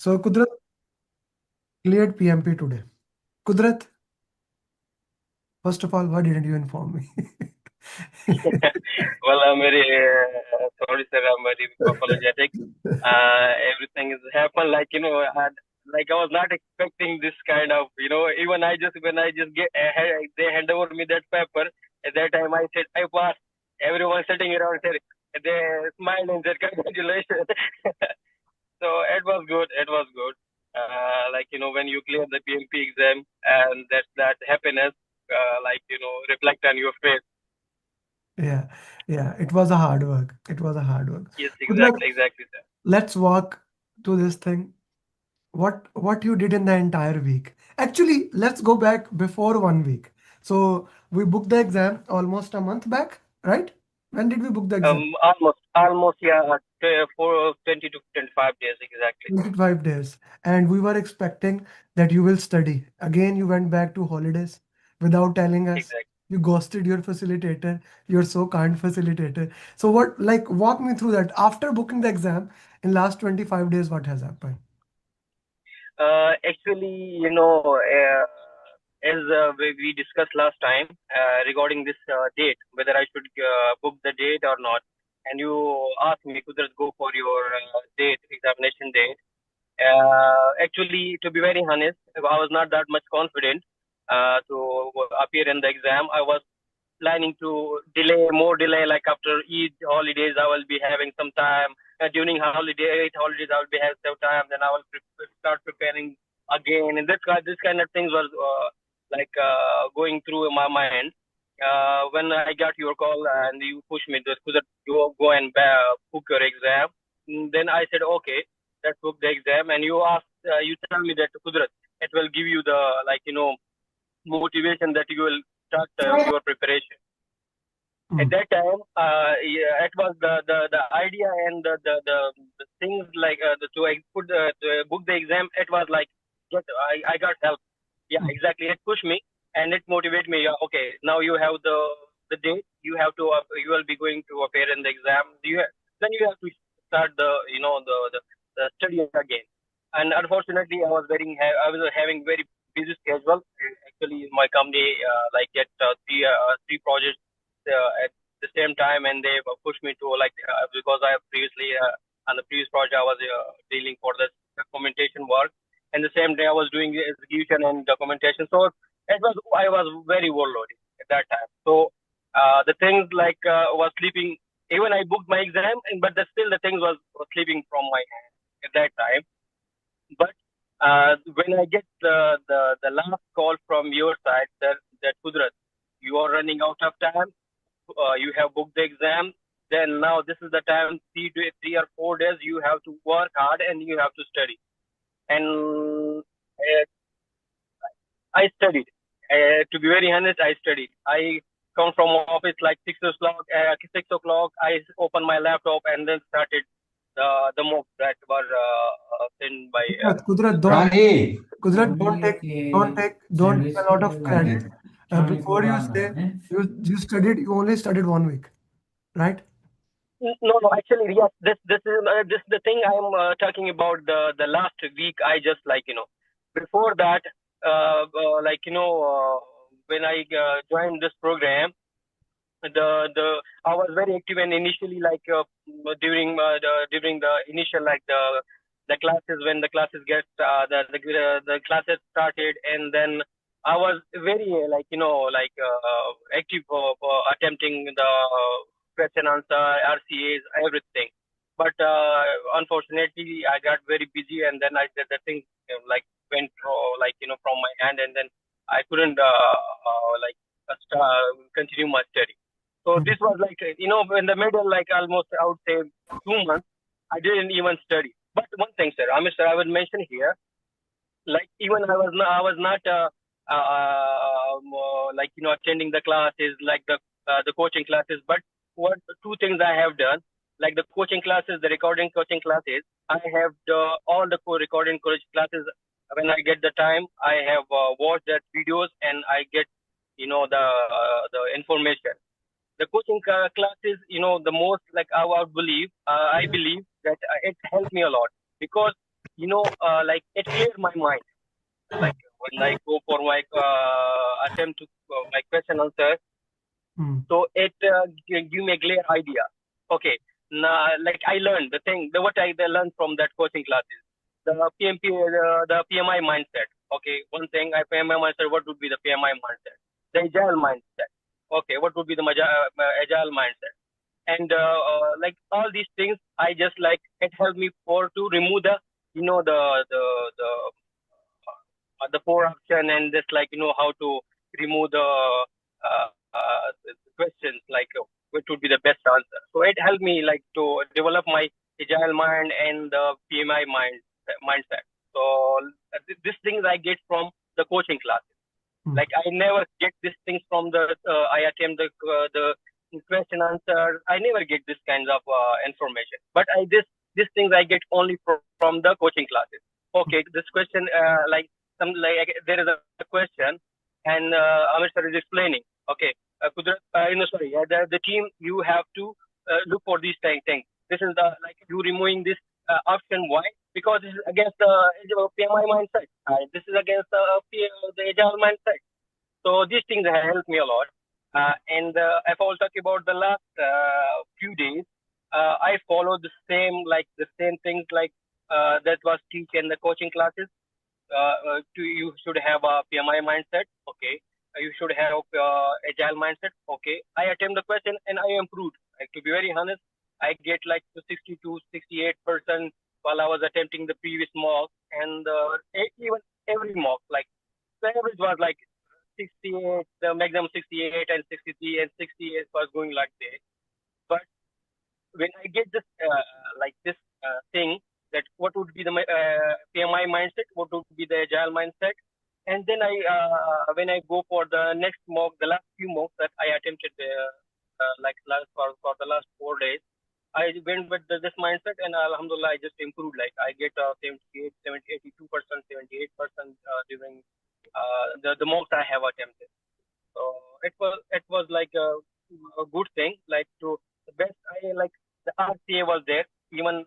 So Qudrat cleared PMP today. Qudrat, first of all, why didn't you inform me? Well, I'm very sorry, sir. I'm very apologetic. Everything has happened like I was not expecting this kind of, even when I just they hand over me that paper. At that time, I said I passed. Everyone sitting around said they smiled and said congratulations. So it was good. It was good. When you clear the PMP exam and that happiness, reflect on your face. Yeah, yeah, it was a hard work. It was a hard work. Yes, Qudrat, exactly, sir. let's walk to this thing. What you did in the entire week. Actually, let's go back before 1 week. So we booked the exam almost a month back, right? When did we book the exam? Almost, yeah, for 20 to 25 days, exactly. 25 days. And we were expecting that you will study. Again, you went back to holidays without telling us. Exactly. You ghosted your facilitator. You're so kind facilitator. So what, like, walk me through that. After booking the exam, in last 25 days, what has happened? Actually, as we discussed last time regarding this date, whether I should book the date or not, and you asked me to just go for your examination date. Actually, to be very honest, I was not that much confident to appear in the exam. I was planning to delay, like after Eid holidays, I will be having some time. During holidays, I will be having some time. Then I will start preparing again. And this kind of things was going through my mind. When I got your call and you pushed me to go and book your exam, then I said, okay, let's book the exam. And you tell me that Qudrat, it will give you the motivation that you will start your preparation. At Mm. that time, yeah, it was the idea and the things like to book the exam. It was like I got help. Yeah, Mm. exactly. It pushed me and it motivated me. Yeah, okay, now you have the date. You will be going to appear in the exam. Then you have to start the study again. And unfortunately, I was having very busy schedule. Actually, my company get three projects at the same time, and they pushed me to because I have previously on the previous project I was dealing for the documentation work, and the same day I was doing the execution and documentation. So I was very overloaded at that time. So the things was sleeping. Even I booked my exam, but still the things was sleeping from my hand at that time. But when I get the last call from your side that Qudrat, you are running out of time, you have booked the exam, then now this is the time, 3 or 4 days, you have to work hard and you have to study. And I studied. To be very honest, I studied. I come from office like 6 o'clock. 6 o'clock, I open my laptop and then started the mock that were sent by Kudrat, Kudrat, don't Mr. Rani, Kudrat, mummy ये कि don't sandwich take a की lot of जगह है credit. चांदी को Before you बांधना say है you studied, you only studied 1 week, right? No, actually, yes. This the thing I'm talking about. The last week, I just before that, when I joined this program, the I was very active and initially during the initial the classes when the classes get the classes started, and then I was very active for attempting the question answer RCAs everything. But unfortunately, I got very busy, and then I said the thing went from my hand, and then I couldn't continue my study. So Mm. this was in the middle, like almost I would say 2 months, I didn't even study. But one thing, sir, I would mention here, like even I was not attending the classes like the coaching classes. But what two things I have done, like the coaching classes, the recording coaching classes, I have all the recording coaching classes. When I get the time, I have watched that videos and I get the information. The coaching classes, the most like I would believe, I believe that it helped me a lot because like it cleared my mind. Like when I go for my attempt to my question answer, Mm. so it give me a clear idea. Okay, now like I learned what I learned from that coaching classes, the PMP, the PMI mindset. Okay, one thing I PMI mindset. What would be the PMI mindset? The agile mindset. Okay, what would be the agile mindset? And like all these things, I just like it helped me for to remove the the poor option, and just like how to remove the questions like which would be the best answer. So it helped me like to develop my agile mind and the PMI mindset. So these things I get from the coaching classes. Mm. Like I never get these things from the I attempt the question answer. I never get this kind of information. But these things I get only from the coaching classes. Okay, this question like some like there is a question and Amit sir is explaining. Okay, Qudrat, sorry, the team you have to look for these things. This is the like you removing this option. Why? Because this is against the PMI mindset. This is against the agile mindset. So these things have helped me a lot. And if I will talk about the last few days, I follow the same things like that was teach in the coaching classes. You should have a PMI mindset. Okay. You should have agile mindset. Okay. I attempt the question and I improved. Like, to be very honest, I get like to 60 to 68% while I was attempting the previous mock, and even every mock, like the average was like 68, the maximum 68 and 63 and 68 was going like this. But when I get this this thing that what would be the PMI mindset, what would be the agile mindset, and then I when I go for the next mock, the last few mocks that I attempted like last for the last 4 days, I went with this mindset, and Alhamdulillah I just improved. Like I get 78, 70, 82%, 78% during the mocks I have attempted. So it was like a good thing. Like to the best, I like the RCA was there. Even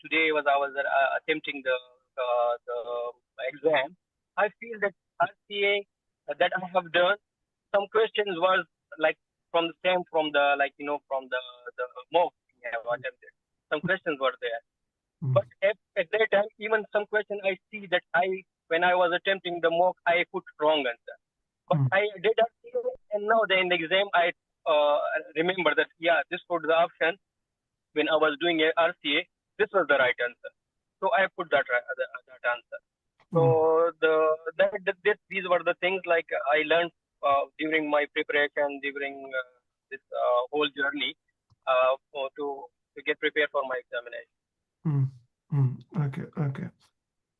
today was I was attempting the exam. I feel that RCA that I have done, some questions was like from the same from the from the mock we have attempted. Some questions were there, Mm. but at that time, even some question I see that when I was attempting the mock, I put wrong answer. But Mm. I did RCA, and now in the exam, I uh, remember that yeah, this was the option when I was doing a RCA. This was the right answer, so I put that answer. So Mm. these were the things like I learned during my preparation, during this whole journey to get prepared for my examination. Mm. Mm. Okay, okay.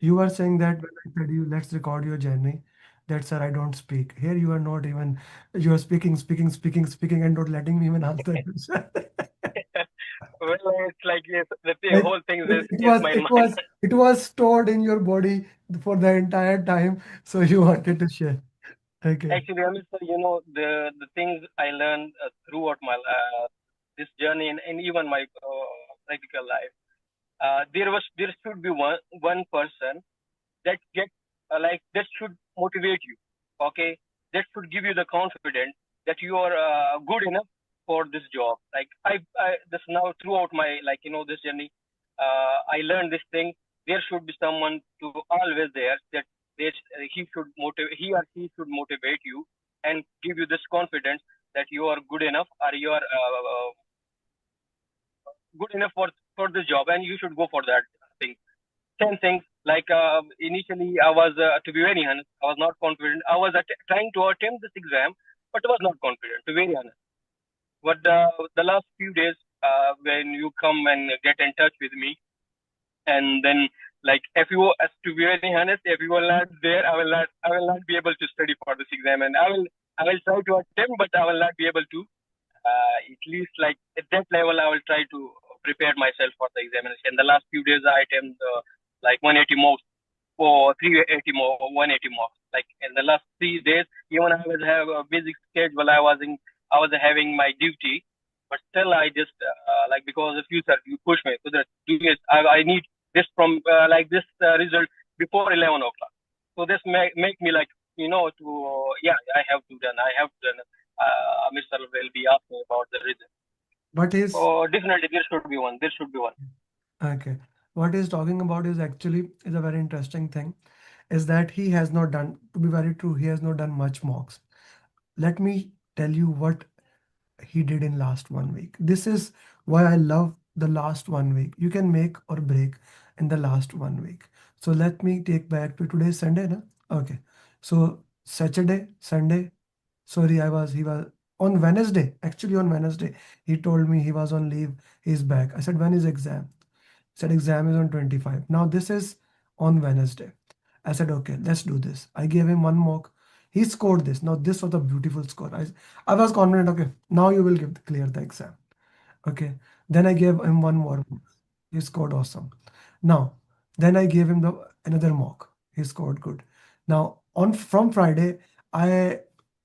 You were saying that when I said you, let's record your journey, that sir, I don't speak. Here you are not even, you are speaking, speaking, speaking, speaking, and not letting me even answer the question. Well, it's like yes, It, whole thing it, it is was my it mind. was it was stored in your body for the entire time, so you wanted to share. Okay. Actually, Amit sir, the things I learned throughout my this journey, and even my practical life. There should be one person that get that should motivate you. Okay, that should give you the confidence that you are good enough for this job. Like I this now throughout my this journey, I learned this thing. There should be someone to always there that he or she should motivate you and give you this confidence that you are good enough, or you are good enough for this job, and you should go for that thing. Same thing. Like initially, I was to be very honest, I was not confident. I was trying to attempt this exam, but was not confident. To be very honest. But the last few days, when you come and get in touch with me, and then like if you as to be very honest, if you are not there, I will not be able to study for this exam, and I will try to attempt, but I will not be able to at least like at that level, I will try to prepare myself for the examination. The last few days, I attempt like 180 mocks or 380 more, 180 mocks. Like in the last 3 days, even I was have a basic schedule. I was having my duty, but still I just like because of you, sir, you push me. So that do it. I need. this from this result before 11 o'clock. So this make me like, to yeah, I have to done. I have done. Mr. will be asking about the result. But his So definitely there should be one. There should be one. okay, what he's talking about is actually is a very interesting thing. Is that he has not done, to be very true, he has not done much mocks. Let me tell you what he did in last 1 week. This is why I love the last 1 week. You can make or break in the last 1 week. So let me take back to today's Sunday, na? Okay. So Saturday, Sunday, sorry, he was on Wednesday. Actually, on Wednesday, he told me he was on leave. He's back. I said, when is exam? Said exam is on 25. Now this is on Wednesday. I said, okay, let's do this. I gave him one mock. He scored this. Now this was a beautiful score. I was confident, okay, now you will clear the exam. Okay. Then I gave him one more mock. He scored awesome. Now, then I gave him the another mock. He scored good. Now on from Friday, I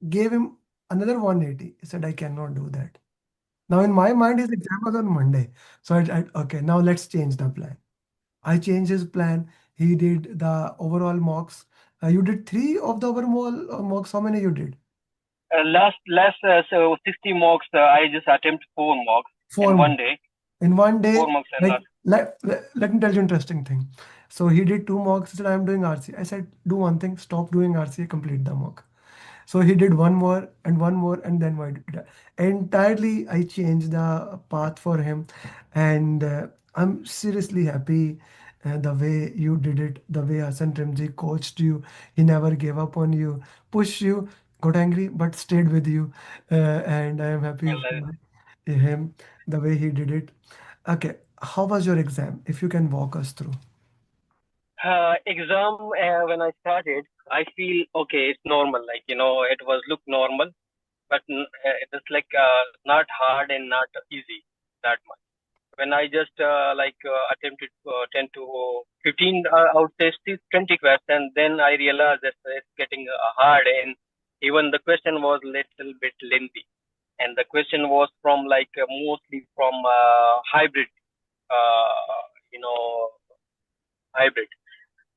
gave him another 180. He said, I cannot do that. Now in my mind, his exam was on Monday. So okay, now let's change the plan. I changed his plan. He did the overall mocks. You did three of the overall mocks. How many you did? Last so 60 mocks. I just attempt 4 mocks in Four one mocks. day. In one Four day, mocks and like last. let me tell you interesting thing. So he did two mocks. He said, I'm doing RC. I said, do one thing, stop doing RC, complete the mock. So he did one more, and then why did entirely I changed the path for him, and I'm seriously happy the way you did it, the way Hassan Trimji coached you. He never gave up on you, pushed you, got angry, but stayed with you, and I am happy for him the way he did it. Okay, how was your exam? If you can walk us through. Exam when I started, I feel okay. It's normal. Like it was look normal, but it's like not hard and not easy that much. When I just attempted 10 to 15, I would say still 20 questions, then I realized that it's getting hard, and even the question was little bit lengthy, and the question was from mostly from hybrid, uh, you know, hybrid.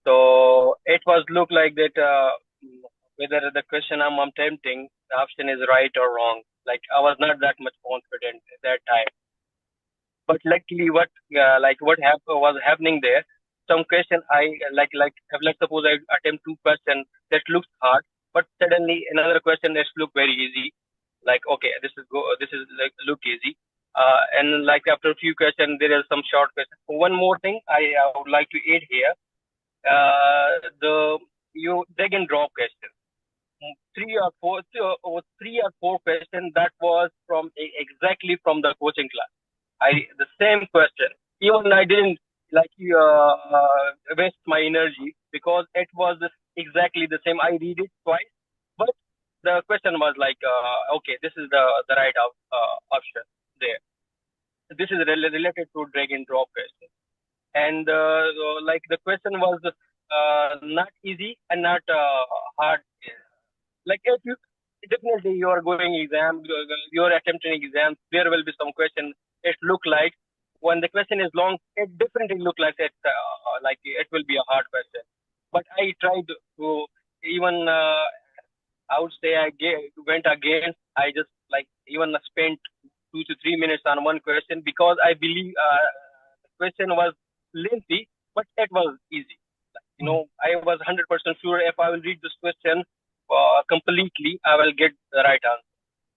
So it was look like that whether the question I'm attempting, the option is right or wrong. Like I was not that much confident at that time. But luckily, was happening there? Some question I let's suppose I attempt 2 questions that looks hard, but suddenly another question that look very easy. Like okay, this is like look easy. And like after a few questions, there is some short question. One more thing I would like to add here. The you drag and drop question. Three or four questions that was from exactly from the coaching class. The same question. Even I didn't waste my energy because it was exactly the same. I read it twice, but the question was like, okay, this is the right option there. This is related to drag and drop question, and like the question was not easy and not hard. Like if you definitely you are going exam, you are attempting exam, there will be some question. It look like when the question is long, it definitely look like it will be a hard question. But I tried to even I would say went against. I just like even spent 2 to 3 minutes on one question because I believe the question was lengthy, but it was easy. I was 100% sure if I will read this question completely, I will get the right answer.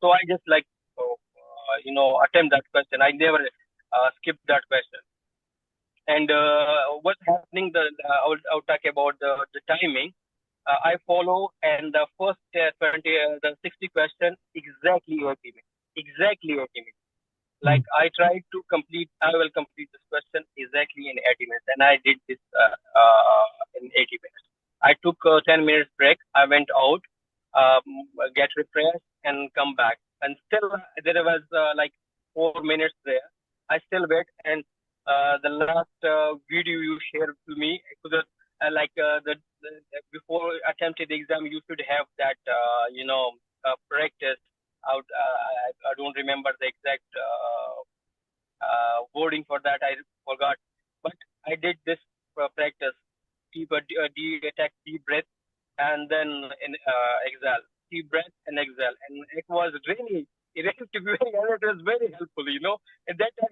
So I just attempt that question. I never skipped that question. And what's happening? I would talk about the timing. I follow, and the first 60 question exactly 80 minutes. Exactly 80 minutes. Like Mm. I tried to complete, I will complete this question exactly in 80 minutes, and I did this in 80 minutes. I took 10 minutes break. I went out, um, get refreshed, and come back. And still, there was 4 minutes there. I still wait, and the last video you shared to me, because before attempting the exam, you should have that practice out. I don't remember the exact wording for that. I forgot, but I did this take deep breath and then exhale. Deep breath and exhale. And it was really, to be very honest, it was very helpful, At that time,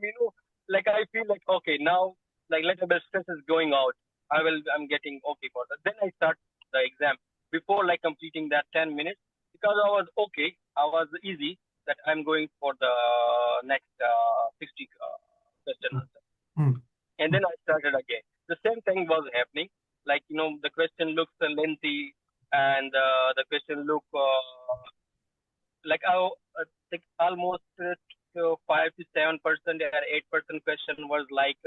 like I feel like, okay, now, like little bit stress is going out. I'm getting okay for that. Then I start the exam. Before like completing that 10 minutes, because I was okay, I was easy that I'm going for the next 60 question answer. Mm. And then I started again. The same thing was happening. Like, the question looks lengthy and the question look like like almost 5 to 7% or 8% question was like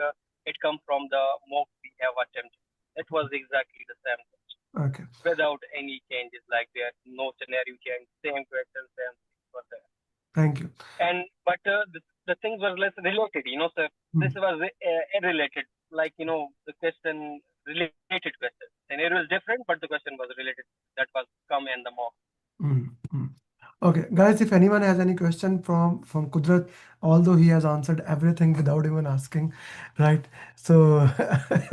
it come from the mock we have attempted. It was exactly the same question Okay. without any changes, like there no scenario change, same question, same thing was there. Thank you. And but the things were less related, sir. This was irrelated, like the question related question. And it was different, but the question was related. That was come in the mock. Okay, guys, if anyone has any question from Qudrat, although he has answered everything without even asking, right? So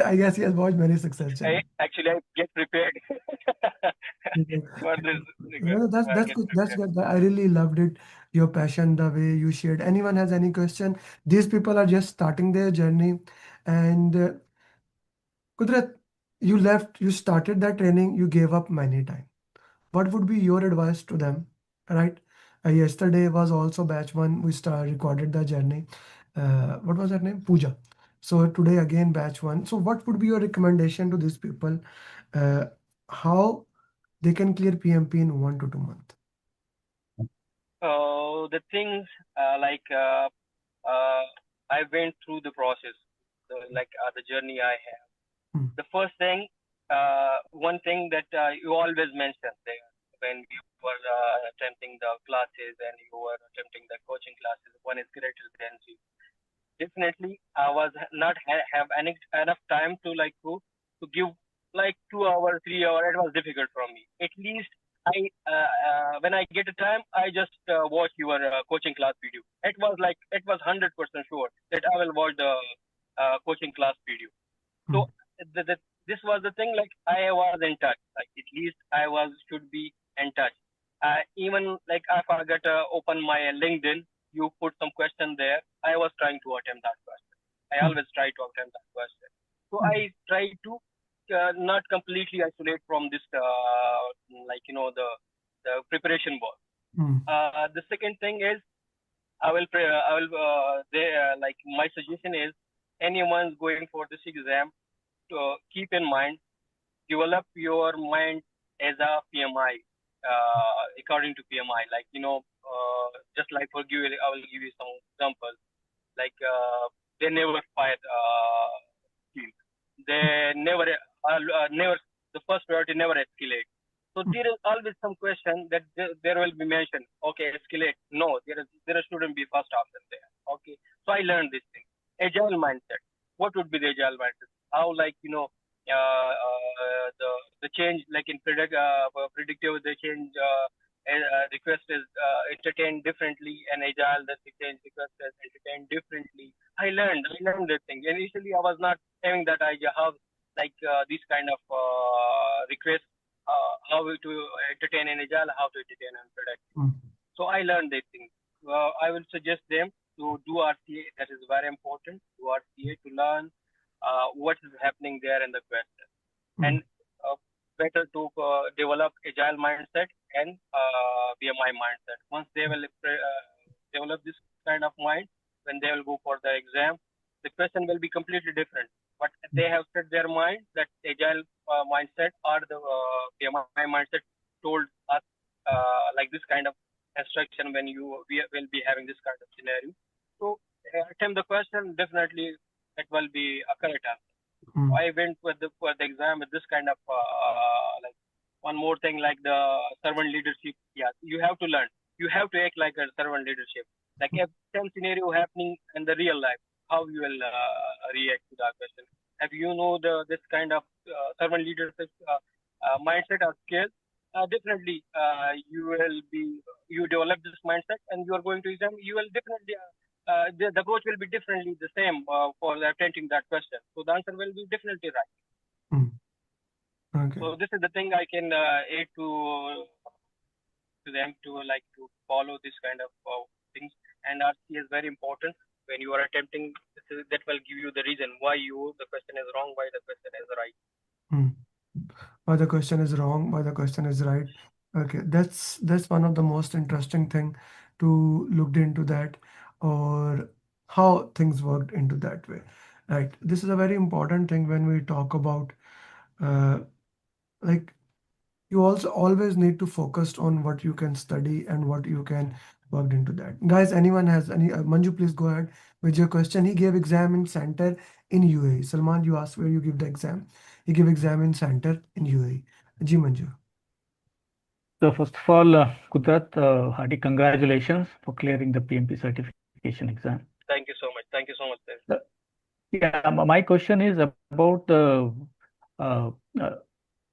I guess he has watched many success channels. Actually, I get prepared for this No, request. I that's get good. That's prepared. good. I really loved it. Your passion, the way you shared. Anyone has any question? These people are just starting their journey, and Qudrat, you started that training, you gave up many times. What would be your advice to them, right? Yesterday was also batch one. We recorded the journey. What was her name? Pooja. So today again batch one. So what would be your recommendation to these people? Uh, how they can clear PMP in 1 to 2 months? The things like I went through the process, the journey I have. The first thing, one thing that you always mention there when you were attempting the classes and you were attempting the coaching classes, one is greater than you. Definitely, I was not have enough time to give like 2 hours, 3 hours. It was difficult for me. At least when I get a time, I just watch your coaching class video. It was 100% sure that I will watch the coaching class video. So this was the thing. Like I was in touch. Like at least I was should be in touch. Even like if I forgot to open my LinkedIn, you put some question there. I was trying to attempt that question. I always try to attempt that question. So I try to not completely isolate from this, the preparation work. The second thing is like my suggestion is anyone's going for this exam to keep in mind, develop your mind as a PMI, according to PMI. Like, just like I will give you some examples. Like, they never fight team. They never, the first priority never escalate. So there is always some question that there will be mentioned. Okay, escalate. No, there shouldn't be first option there. Okay, so I learned this thing. Agile mindset. What would be the agile mindset? How the change like in predictive the change request is entertained differently, and agile that the change request is entertained differently. I learned that thing. Initially, I was not having that idea how these kind of requests, how to entertain in agile, how to entertain in productive. So I learned these things. I will suggest them to do RCA. That is very important. Do RCA to learn what is happening there in the question, and better to develop agile mindset and BMI mindset. Once they will develop this kind of mind, when they will go for the exam, the question will be completely different. But they have set their mind that agile mindset or the BMI mindset told us like this kind of instruction when we will be having this kind of scenario. So attempt the question, definitely it will be a correct answer. I went for the exam with this kind of like one more thing like the servant leadership. Yeah, you have to learn. You have to act like a servant leadership. Like if some scenario happening in the real life, how you will react to that question. If you know this kind of servant leadership mindset or skills, definitely you develop this mindset and you are going to exam. You will definitely the approach will be differently the same for attempting that question. So the answer will be definitely right. Okay. So this is the thing I can aid to them to like to follow this kind of things. And RC is very important when you are attempting. That will give you the reason why the question is wrong, why the question is right. Hmm. Why the question is wrong, why the question is right. Okay, that's one of the most interesting thing to look into that, or how things worked into that way. Right. This is a very important thing when we talk about uh, like you also always need to focus on what you can study and what you can work into that. Guys, anyone has any Manju, please go ahead with your question. He gave exam in center in UAE. Salman, you asked where you give the exam. He gave exam in center in UAE. Ji Manju. So first of all, Qudrat, hearty congratulations for clearing the PMP certification exam. Thank you so much. Thank you so much, sir. Uh, Yeah, my question is about uh, uh,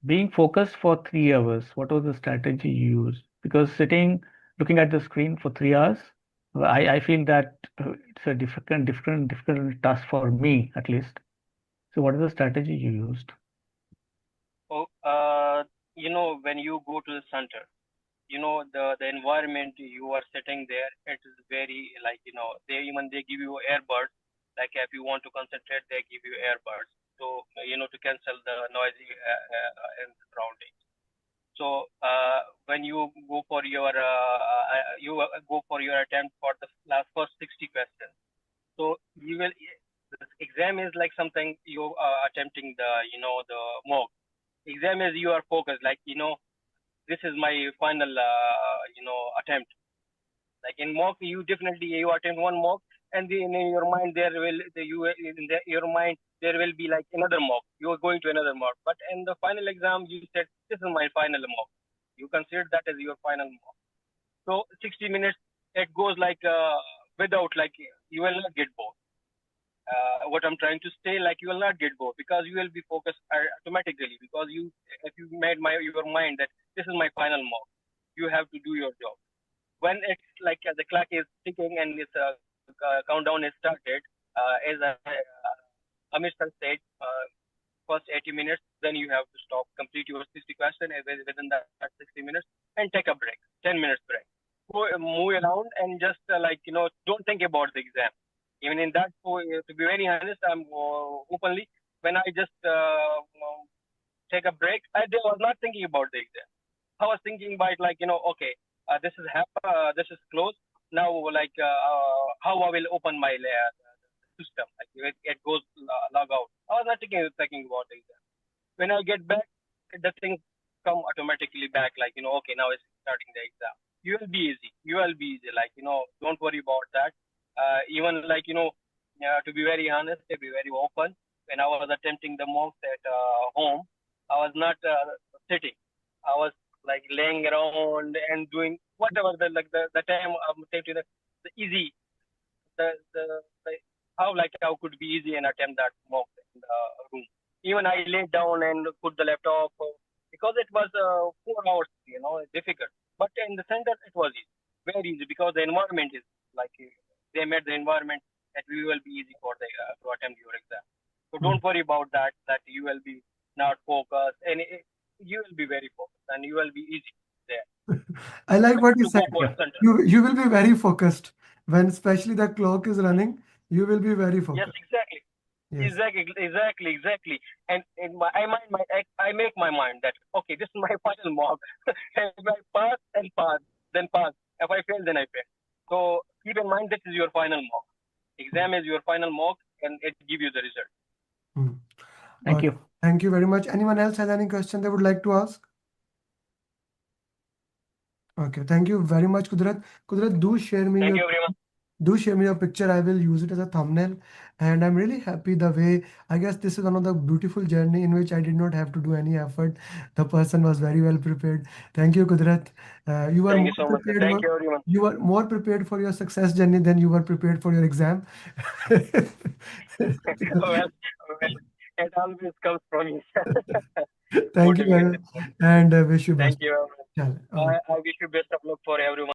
being focused for 3 hours. What was the strategy you used? Because sitting, looking at the screen for 3 hours, I feel that it's a different task for me at least. So what is the strategy you used? Oh, when you go to the center, the environment you are sitting there, it is very like they give you earbuds. Like if you want to concentrate, they give you earbuds. So to cancel the noisy in the surroundings. So when you go for your attempt for the last first 60 questions, so you will the exam is like something you attempting the mock. Exam is you are focused, like this is my final attempt. Like in mock, you definitely you attempt one mock, and then in your mind there will your mind there will be like another mock. You are going to another mock, but in the final exam you said this is my final mock. You consider that as your final mock. So 60 minutes it goes like without like you will not get bored. What I'm trying to say, like you will not get bored because you will be focused automatically because if you made your mind that this is my final mock, you have to do your job. When it's like the clock is ticking and its countdown is started, as Amit sir said, first 80 minutes, then you have to stop, complete your 60 question within that 60 minutes, and take a break, 10 minutes break. Go move around and just don't think about the exam. Even in that, to be very honest, I'm openly when I just take a break, I was not thinking about the exam. I was thinking about like okay, this is closed now. Like how I will open my system. Like it goes log out. I was not thinking about the exam. When I get back, the things come automatically back. Like okay, now it's starting the exam. You will be easy. You will be easy. Like don't worry about that. Even like to be very honest, to be very open. When I was attempting the mocks at home, I was not sitting. I was like laying around and doing whatever the time I'm taking the easy the how like how could be easy and attempt that mock in the room. Even I laid down and put the laptop because it was 4 hours, difficult. But in the center it was easy, very easy because the environment is like they made the environment that we will be easy for the to attempt your exam. So Hmm. don't worry about that. That you will be not focused and you will be very focused and you will be easy there. I like what Better you to go said. for Yeah. center. You will be very focused when especially the clock is running. You will be very Yes, focused. exactly. Yes. Exactly. And in I make my mind that okay, this is my final mock. If I pass, and pass, then pass. If I fail, then I fail. So keep in mind this is your final mock. Exam is your final mock, and it give you the result. Hmm. Thank Okay. you. Thank you very much. Anyone else has any question they would like to ask? Okay, thank you very much, Kudrat. Kudrat, Thank you, everyone. do share me your picture. I will use it as a thumbnail. And I'm really happy the way, I guess this is one of the beautiful journey in which I did not have to do any effort. The person was very well prepared. Thank you, Kudrat. You are Thank you more so much. prepared Thank for you, everyone. you are more prepared for your success journey than you were prepared for your exam. Well, it always comes from you. Thank you very Motivation. much, and wish you Thank best. you, everyone. Chalo, okay. I wish you best of luck for everyone.